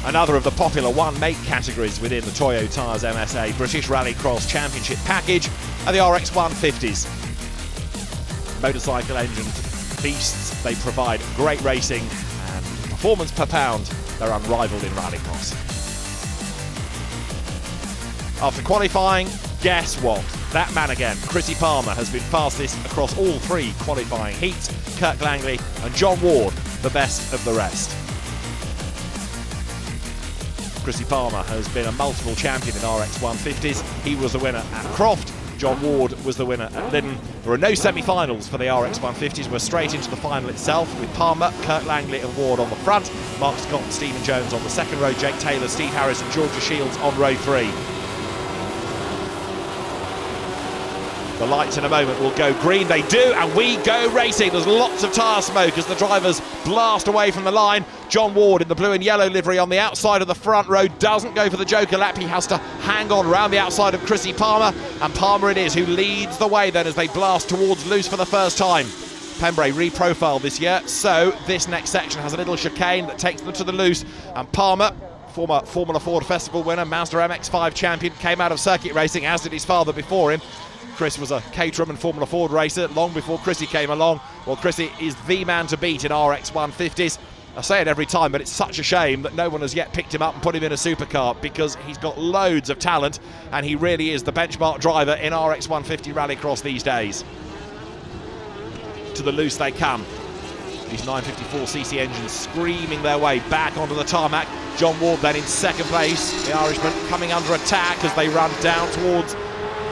Another of the popular one-make categories within the Toyo Tyres MSA British Rallycross Championship package are the RX150s. Motorcycle engine beasts, they provide great racing and performance per pound, they're unrivaled in Rallycross. After qualifying, guess what? That man again, Chrissy Palmer, has been fastest across all three qualifying heats. Kirk Langley and John Ward, the best of the rest. Chrissy Palmer has been a multiple champion in RX150s. He was the winner at Croft. John Ward was the winner at Lyddon. There are no semi-finals for the RX150s. We're straight into the final itself with Palmer, Kirk Langley and Ward on the front. Mark Scott and Stephen Jones on the second row. Jake Taylor, Steve Harris and Georgia Shields on row 3. The lights in a moment will go green. They do, and we go racing. There's lots of tyre smoke as the drivers blast away from the line. John Ward in the blue and yellow livery on the outside of the front row doesn't go for the joker lap. He has to hang on around the outside of Chrissy Palmer, and Palmer it is who leads the way then as they blast towards loose for the first time. Pembrey reprofiled this year, so this next section has a little chicane that takes them to the loose, and Palmer, former Formula Ford Festival winner, Mazda MX-5 champion, came out of circuit racing, as did his father before him. Chris was a Caterham and Formula Ford racer long before Chrissy came along. Well, Chrissy is the man to beat in RX150s. I say it every time, but it's such a shame that no one has yet picked him up and put him in a supercar, because he's got loads of talent and he really is the benchmark driver in RX150 Rallycross these days. To the loose they come. These 954cc engines screaming their way back onto the tarmac. John Ward then in second place. The Irishman coming under attack as they run down towards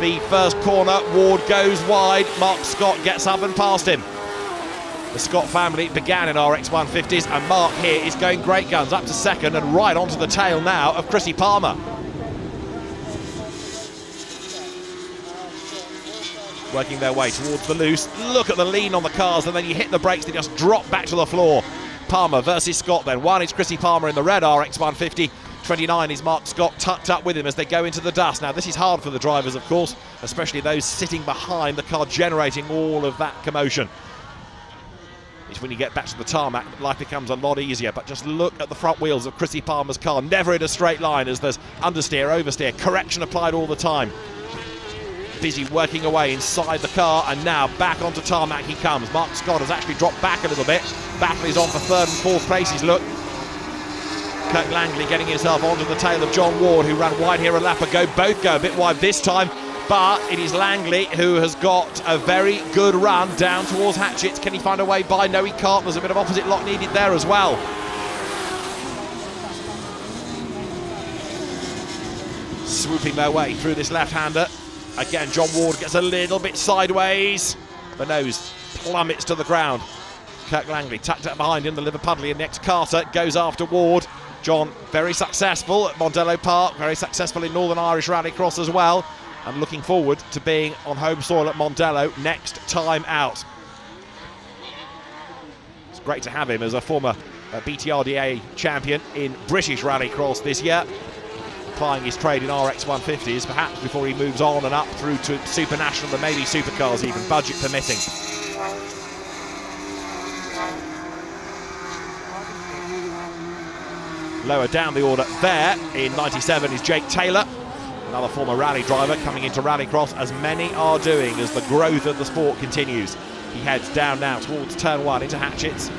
the first corner. Ward goes wide. Mark Scott gets up and past him. The Scott family began in RX150s, and Mark here is going great guns up to second and right onto the tail now of Chrissy Palmer. Working their way towards the loose. Look at the lean on the cars, and then you hit the brakes, they just drop back to the floor. Palmer versus Scott then. One is Chrissy Palmer in the red RX150. 29 is Mark Scott tucked up with him as they go into the dust. Now this is hard for the drivers, of course, especially those sitting behind the car generating all of that commotion. It's when you get back to the tarmac that life becomes a lot easier, but just look at the front wheels of Chrissy Palmer's car, never in a straight line as there's understeer, oversteer, correction applied all the time. Busy working away inside the car, and now back onto tarmac he comes. Mark Scott has actually dropped back a little bit. Battle is on for third and fourth places, look. Kirk Langley getting himself onto the tail of John Ward, who ran wide here a lap ago. Both go a bit wide this time, but it is Langley who has got a very good run down towards Hatchets. Can he find a way by? No, he can't. There's a bit of opposite lock needed there as well. Swooping their way through this left-hander. Again, John Ward gets a little bit sideways. The nose plummets to the ground. Kirk Langley tucked up behind him. The Liverpudlian next Carter goes after Ward. John very successful at Mondello Park, very successful in Northern Irish Rallycross as well, and looking forward to being on home soil at Mondello next time out. It's great to have him as a former BTRDA champion in British Rallycross this year, applying his trade in RX150s, perhaps before he moves on and up through to Super National and maybe Supercars even, budget permitting. Lower down the order there in 97 is Jake Taylor, another former rally driver coming into Rallycross, as many are doing as the growth of the sport continues. He heads down now towards turn 1 into Hatchets.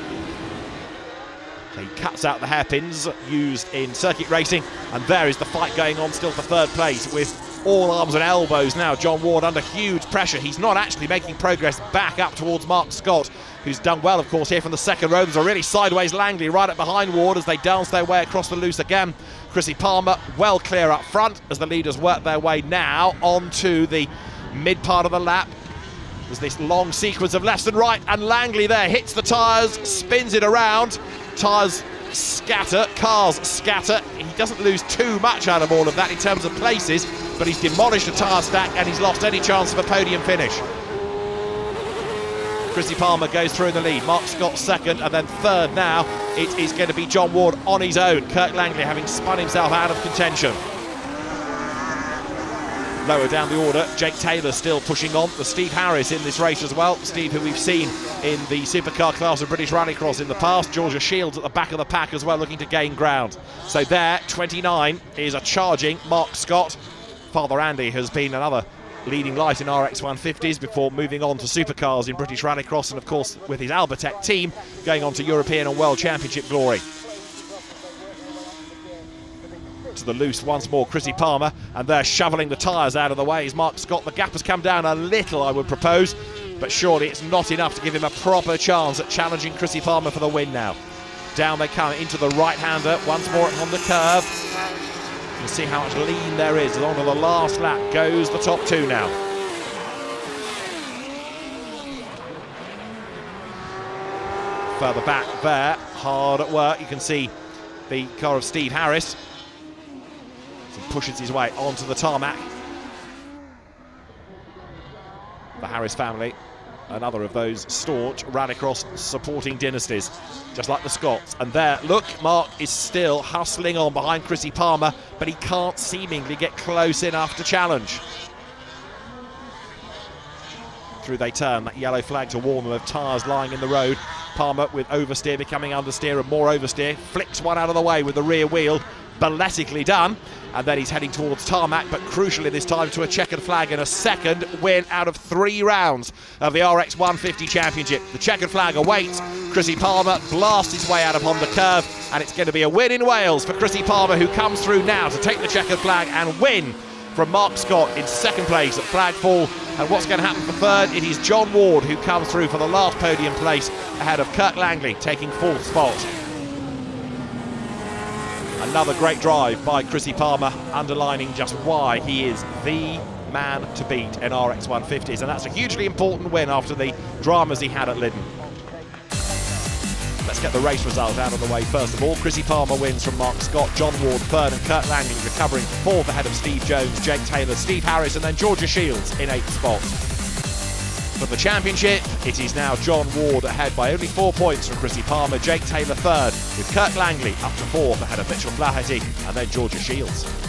So he cuts out the hairpins used in circuit racing, and there is the fight going on still for third place with all arms and elbows now. John Ward under huge pressure. He's not actually making progress back up towards Mark Scott, who's done well, of course, here from the second row. There's a really sideways Langley right up behind Ward as they dance their way across the loose again. Chrissy Palmer well clear up front as the leaders work their way now onto the mid part of the lap. There's this long sequence of left and right, and Langley there hits the tyres, spins it around. Tyres scatter, cars scatter. He doesn't lose too much out of all of that in terms of places, but he's demolished a tyre stack and he's lost any chance of a podium finish. Chrissy Palmer goes through in the lead. Mark Scott second, and then third now it is going to be John Ward on his own. Kirk Langley having spun himself out of contention. Lower down the order, Jake Taylor still pushing on. There's Steve Harris in this race as well. Steve, who we've seen in the supercar class of British Rallycross in the past. Georgia Shields at the back of the pack as well, looking to gain ground. So there, 29 is a charging Mark Scott. Father Andy has been another leading light in RX150s before moving on to supercars in British Rallycross, and of course with his Albertech team going on to European and World Championship glory. To the loose once more, Chrissy Palmer, and they're shoveling the tyres out of the way. Is Mark Scott. The gap has come down a little, I would propose, but surely it's not enough to give him a proper chance at challenging Chrissy Palmer for the win now. Down they come into the right-hander, once more on the curve. You can see how much lean there is. Along to the last lap goes the top two now. Further back there, hard at work. You can see the car of Steve Harris. He pushes his way onto the tarmac. The Harris family, another of those staunch Rallycross supporting dynasties, just like the Scots. And there, look, Mark is still hustling on behind Chrissy Palmer, but he can't seemingly get close enough to challenge. Through they turn, that yellow flag to warn them of tyres lying in the road. Palmer with oversteer becoming understeer and more oversteer, flicks one out of the way with the rear wheel, balletically done, and then he's heading towards tarmac, but crucially this time to a checkered flag and a second win out of 3 rounds of the RX150 Championship. The checkered flag awaits. Chrissy Palmer blasts his way out upon the curve, and it's going to be a win in Wales for Chrissy Palmer, who comes through now to take the checkered flag and win from Mark Scott in second place at flag fall. And what's going to happen for third? It is John Ward who comes through for the last podium place ahead of Kirk Langley taking 4th spot. Another great drive by Chrissy Palmer, underlining just why he is the man to beat in RX150s, and that's a hugely important win after the dramas he had at Lyddon. Let's get the race result out of the way first of all. Chrissy Palmer wins from Mark Scott, John Ward third, and Kirk Langley recovering 4th ahead of Steve Jones, Jake Taylor, Steve Harris, and then Georgia Shields in 8th spot. For the championship, it is now John Ward ahead by only 4 points from Chrissy Palmer, Jake Taylor third, with Kirk Langley up to 4th ahead of Mitchell Flaherty, and then Georgia Shields.